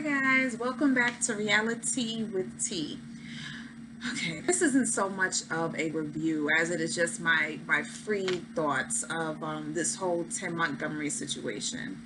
Hi guys, welcome back to Reality with T. Okay, this isn't so much of a review as it is just my free thoughts of this whole Tim Montgomery situation.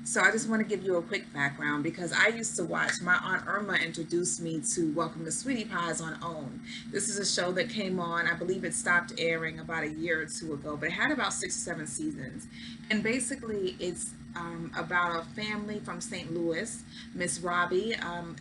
So I just want to give you a quick background because I used to watch, my Aunt Irma introduced me to Welcome to Sweetie Pies on OWN. This is a show that came on, I believe it stopped airing about a year or two ago, but it had about 6 or 7 seasons. And basically it's about a family from St. Louis, Miss Robbie.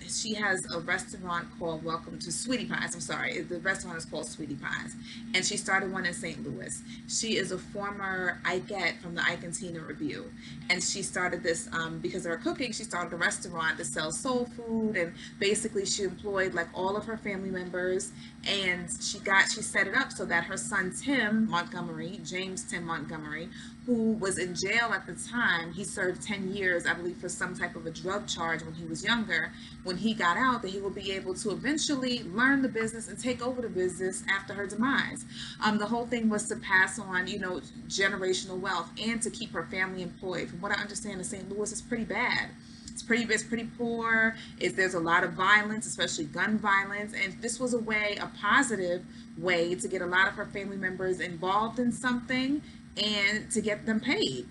She has a restaurant called Welcome to Sweetie Pies. I'm sorry, the restaurant is called Sweetie Pies, and she started one in St. Louis. She is a former Ikette from the Ike and Tina Review, and she started this because of her cooking. She started a restaurant that sells soul food, and basically she employed like all of her family members, and she set it up so that her son Tim Montgomery, James Tim Montgomery, who was in jail at the time. He served 10 years, I believe, for some type of a drug charge when he was younger. When he got out, that he will be able to eventually learn the business and take over the business after her demise. The whole thing was to pass on, generational wealth and to keep her family employed. From what I understand, in St. Louis, it's pretty bad. It's pretty poor. There's a lot of violence, especially gun violence, and this was a positive way to get a lot of her family members involved in something and to get them paid.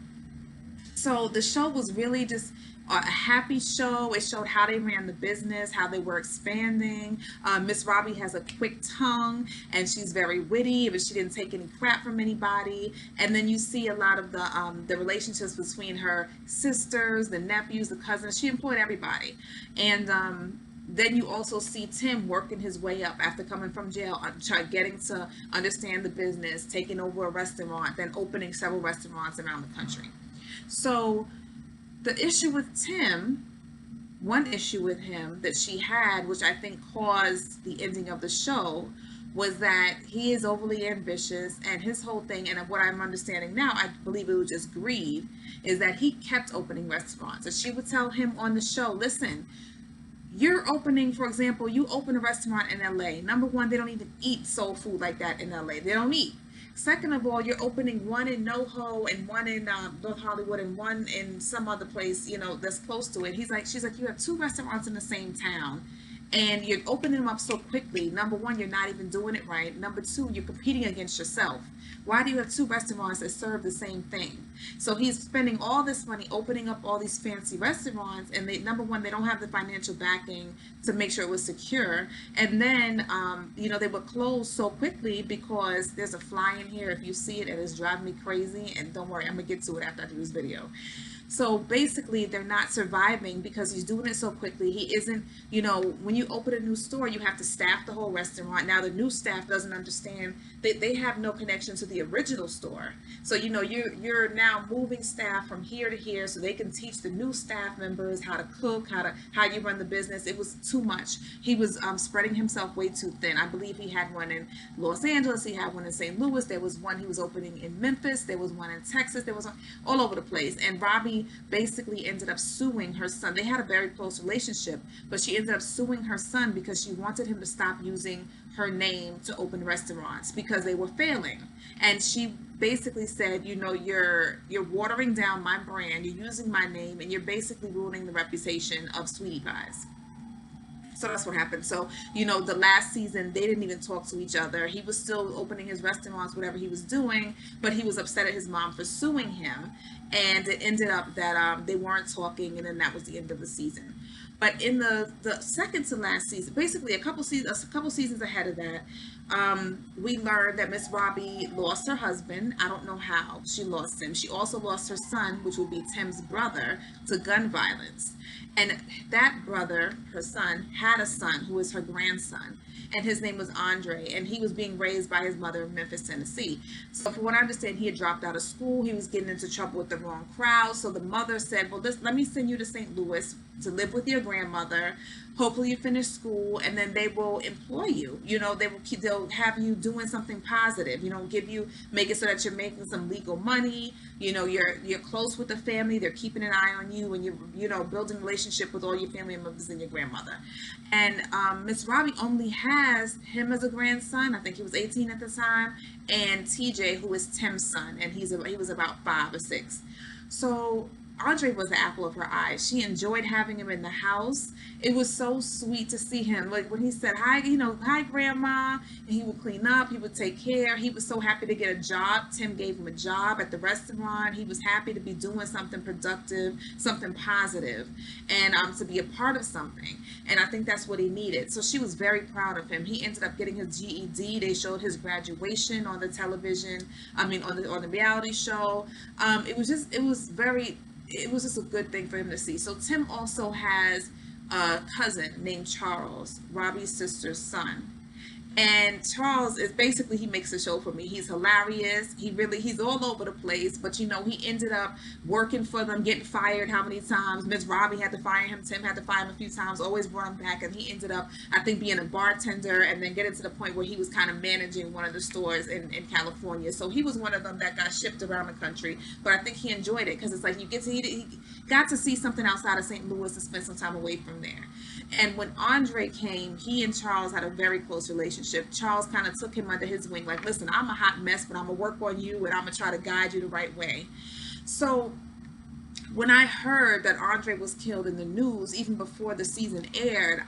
So the show was really just a happy show. It showed how they ran the business, how they were expanding. Miss Robbie has a quick tongue and she's very witty, but she didn't take any crap from anybody. And then you see a lot of the relationships between her sisters, the nephews, the cousins. She employed everybody. And then you also see Tim working his way up after coming from jail, getting to understand the business, taking over a restaurant, then opening several restaurants around the country. So the issue with Tim, one issue with him that she had, which I think caused the ending of the show, was that he is overly ambitious, and his whole thing, and what I'm understanding now, I believe it was just greed, is that he kept opening restaurants. And she would tell him on the show, listen, you're opening, for example, you open a restaurant in LA. Number one, they don't even eat soul food like that in LA. They don't eat. Second of all, you're opening one in NoHo and one in North Hollywood and one in some other place, that's close to it. She's like, you have two restaurants in the same town and you're opening them up so quickly. Number one, you're not even doing it right. Number two, you're competing against yourself. Why do you have two restaurants that serve the same thing? So he's spending all this money opening up all these fancy restaurants, and number one, they don't have the financial backing to make sure it was secure. And then, they would close so quickly because there's a fly in here. If you see it, it is driving me crazy. And don't worry, I'm gonna get to it after I do this video. So basically, they're not surviving because he's doing it so quickly. He isn't, when you open a new store, you have to staff the whole restaurant. Now, the new staff doesn't understand. They have no connection to the original store. So, you're now moving staff from here to here so they can teach the new staff members how to cook, how you run the business. It was too much. He was spreading himself way too thin. I believe he had one in Los Angeles. He had one in St. Louis. There was one he was opening in Memphis. There was one in Texas. There was one all over the place. And Robbie basically ended up suing her son. They had a very close relationship, but she ended up suing her son because she wanted him to stop using her name to open restaurants because they were failing. And she basically said, you're watering down my brand, you're using my name, and you're basically ruining the reputation of Sweetie Pies. So that's what happened. So, the last season, they didn't even talk to each other. He was still opening his restaurants, whatever he was doing, but he was upset at his mom for suing him. And it ended up that they weren't talking, and then that was the end of the season. But in the second to last season, basically a couple seasons ahead of that, we learned that Miss Robbie lost her husband. I don't know how she lost him. She also lost her son, which would be Tim's brother, to gun violence. And that brother, her son, had a son who was her grandson, and his name was Andre, and he was being raised by his mother in Memphis, Tennessee. So from what I understand, he had dropped out of school. He was getting into trouble with the wrong crowd. So the mother said, well, let me send you to St. Louis to live with your grandmother. Hopefully you finish school, and then they will employ you. They'll have you doing something positive. Make it so that you're making some legal money. You're close with the family. They're keeping an eye on you, and you're building a relationship with all your family members and your grandmother. And Miss Robbie only has him as a grandson. I think he was 18 at the time, and TJ, who is Tim's son, and he was about 5 or 6. So Andre was the apple of her eye. She enjoyed having him in the house. It was so sweet to see him. Like when he said, hi, hi, grandma, and he would clean up, he would take care. He was so happy to get a job. Tim gave him a job at the restaurant. He was happy to be doing something productive, something positive, and to be a part of something. And I think that's what he needed. So she was very proud of him. He ended up getting his GED. They showed his graduation on the television. I mean, on the reality show. It was just a good thing for him to see. So Tim also has a cousin named Charles, Robbie's sister's son. And Charles is basically, he makes a show for me. He's hilarious. He's all over the place. But he ended up working for them, getting fired how many times? Miss Robbie had to fire him. Tim had to fire him a few times, always brought him back. And he ended up, I think, being a bartender and then getting to the point where he was kind of managing one of the stores in California. So he was one of them that got shipped around the country. But I think he enjoyed it because it's like he got to see something outside of St. Louis and spend some time away from there. And when Andre came, he and Charles had a very close relationship. Charles kind of took him under his wing, like, listen, I'm a hot mess, but I'm going to work on you and I'm going to try to guide you the right way. So when I heard that Andre was killed in the news, even before the season aired,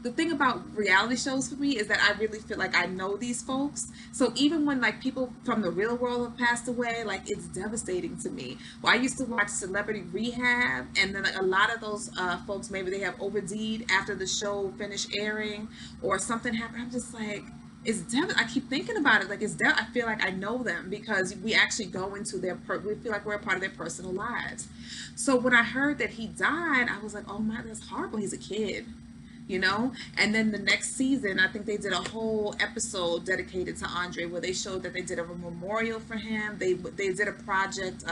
the thing about reality shows for me is that I really feel like I know these folks. So even when like people from the real world have passed away, like it's devastating to me. Well, I used to watch Celebrity Rehab, and then like, a lot of those folks, maybe they have OD'd after the show finished airing or something happened. I'm just like, I keep thinking about it, like I feel like I know them because we actually go into we feel like we're a part of their personal lives. So when I heard that he died, I was like, oh my, that's horrible. He's a kid, and then the next season, I think they did a whole episode dedicated to Andre where they showed that they did a memorial for him. They did a project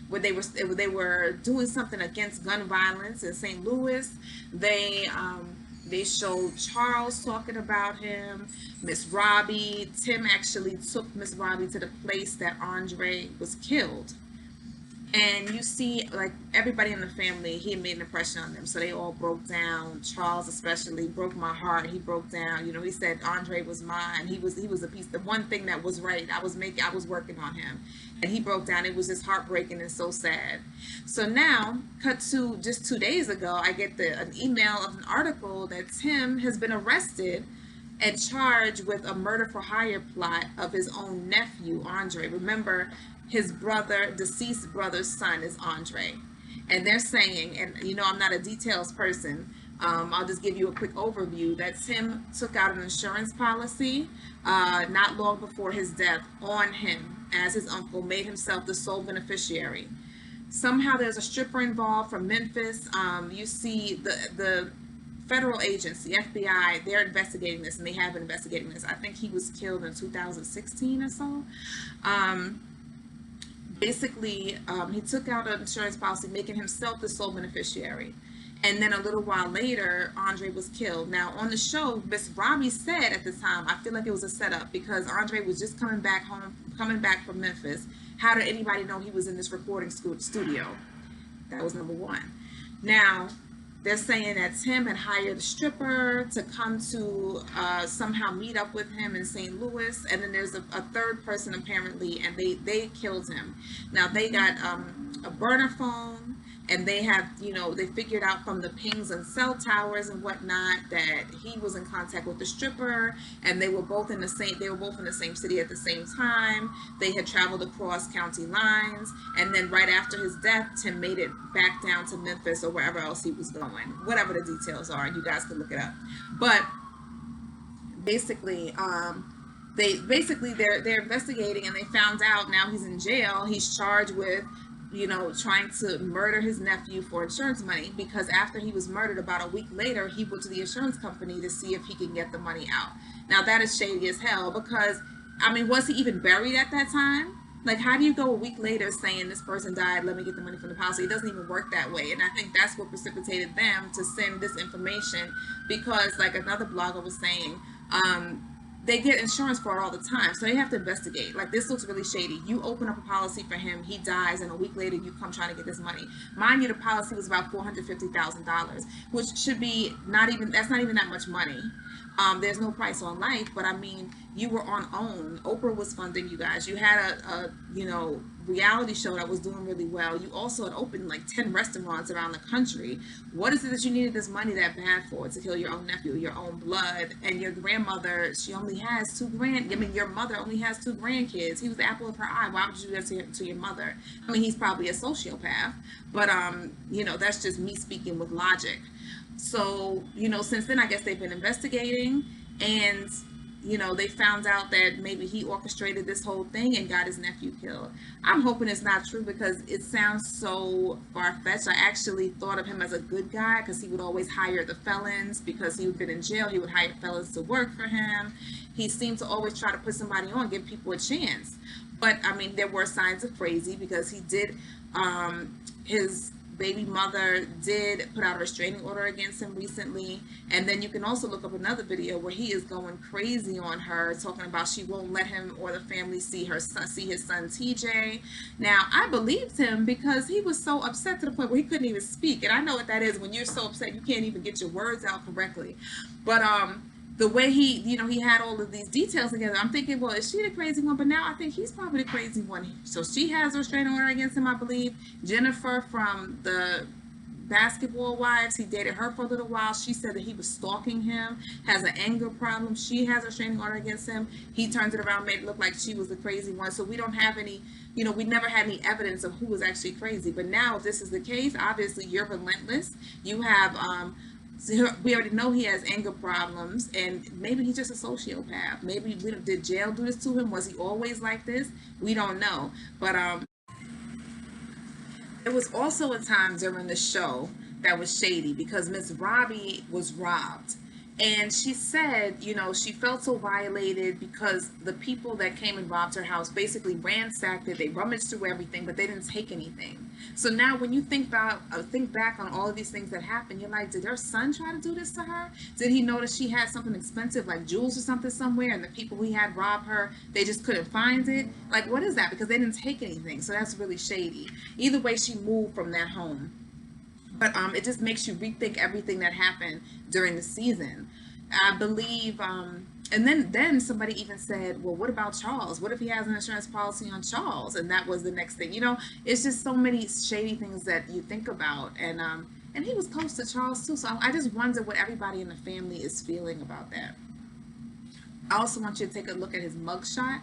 where they were doing something against gun violence in St. Louis. They showed Charles talking about him, Miss Robbie. Tim actually took Miss Robbie to the place that Andre was killed. And you see, like, everybody in the family, he made an impression on them. So they all broke down. Charles especially broke my heart. He broke down. He said Andre was mine. He was a piece. The one thing that was right, I was working on him. And he broke down. It was just heartbreaking and so sad. So now, cut to just 2 days ago, I get an email of an article that Tim has been arrested and charged with a murder for hire plot of his own nephew, Andre. Remember, his deceased brother's son is Andre. And they're saying, and I'm not a details person, I'll just give you a quick overview, that Tim took out an insurance policy not long before his death on him, as his uncle made himself the sole beneficiary. Somehow there's a stripper involved from Memphis. You see the federal agency, FBI, they're investigating this, and they have been investigating this. I think he was killed in 2016 or so. Basically, he took out an insurance policy, making himself the sole beneficiary. And then a little while later, Andre was killed. Now, on the show, Miss Robbie said at the time, I feel like it was a setup because Andre was just coming back from Memphis. How did anybody know he was in this recording studio? That was number one. Now, they're saying that Tim had hired a stripper to come to somehow meet up with him in St. Louis. And then there's a third person apparently, and they killed him. Now, they got a burner phone. And they have, they figured out from the pings and cell towers and whatnot that he was in contact with the stripper, and they were both in the same city at the same time. They had traveled across county lines, and then right after his death, Tim made it back down to Memphis or wherever else he was going. Whatever the details are, you guys can look it up. But basically, they're investigating, and they found out now he's in jail. He's charged with trying to murder his nephew for insurance money, because after he was murdered, about a week later, he went to the insurance company to see if he can get the money out. Now, that is shady as hell because, was he even buried at that time? Like, how do you go a week later saying this person died, let me get the money from the policy? It doesn't even work that way. And I think that's what precipitated them to send this information because, like another blogger was saying, they get insurance for it all the time, so they have to investigate. Like, this looks really shady. You open up a policy for him, he dies, and a week later you come trying to get this money. Mind you, the policy was about $450,000, which should be that's not even that much money. There's no price on life, but you were on OWN. Oprah was funding you guys. You had reality show that was doing really well. You also had opened like 10 restaurants around the country. What is it that you needed this money that bad for? To kill your own nephew, your own blood, and your grandmother, she only has your mother only has two grandkids. He was the apple of her eye. Why would you do that to your mother? I mean, he's probably a sociopath, but that's just me speaking with logic. So, since then, I guess they've been investigating, and they found out that maybe he orchestrated this whole thing and got his nephew killed. I'm hoping it's not true because it sounds so far-fetched. I actually thought of him as a good guy because he would always hire the felons. Because he had been in jail, he would hire felons to work for him. He seemed to always try to put somebody on, give people a chance. But I mean, there were signs of crazy because he did, his baby mother did put out a restraining order against him recently. And then you can also look up another video where he is going crazy on her, talking about she won't let him or the family see his son TJ. Now, I believed him because he was so upset to the point where he couldn't even speak. And I know what that is when you're so upset you can't even get your words out correctly. But the way he had all of these details together, I'm thinking, well, is she the crazy one? But now I think he's probably the crazy one. So she has a restraining order against him, I believe. Jennifer from the Basketball Wives, he dated her for a little while. She said that he was stalking him, has an anger problem. She has a restraining order against him. He turns it around, made it look like she was the crazy one. So we don't have any, we never had any evidence of who was actually crazy. But now if this is the case, obviously you're relentless. You have, we already know he has anger problems, and maybe he's just a sociopath. Maybe did jail do this to him? Was he always like this? We don't know. But there was also a time during the show that was shady because Miss Bobbie was robbed. And she said, she felt so violated because the people that came and robbed her house basically ransacked it. They rummaged through everything, but they didn't take anything. So now when you think back on all of these things that happened, you're like, did her son try to do this to her? Did he notice she had something expensive like jewels or something somewhere, and the people he had robbed her, they just couldn't find it? Like, what is that? Because they didn't take anything. So that's really shady. Either way, she moved from that home. But it just makes you rethink everything that happened during the season. I believe, and then somebody even said, well, what about Charles? What if he has an insurance policy on Charles? And that was the next thing. It's just so many shady things that you think about. And he was close to Charles too. So I just wonder what everybody in the family is feeling about that. I also want you to take a look at his mugshot.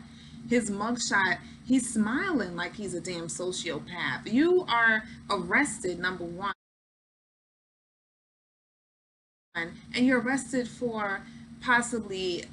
His mugshot, he's smiling like he's a damn sociopath. You are arrested, number one. And you're arrested for possibly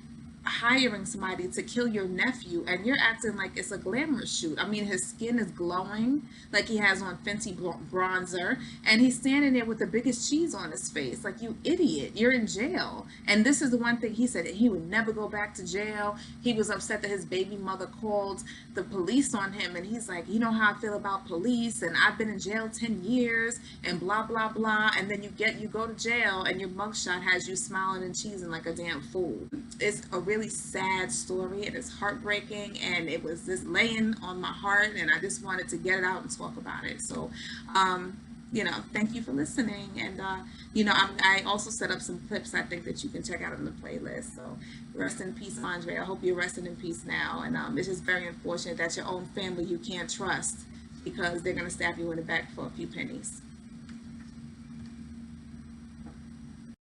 hiring somebody to kill your nephew, and you're acting like it's a glamour shoot. I mean, his skin is glowing like he has on Fenty bronzer, and he's standing there with the biggest cheese on his face. Like, you idiot, you're in jail. And this is the one thing he said, that he would never go back to jail. He was upset that his baby mother called the police on him, and he's like, you know how I feel about police, and I've been in jail 10 years, and blah blah blah. And then you go to jail, and your mugshot has you smiling and cheesing like a damn fool. It's a really sad story, and it's heartbreaking, and it was just laying on my heart, and I just wanted to get it out and talk about it. So thank you for listening. And I also set up some clips I think that you can check out on the playlist. So rest in peace, Andre. I hope you're resting in peace now. And it's just very unfortunate that your own family you can't trust because they're going to stab you in the back for a few pennies.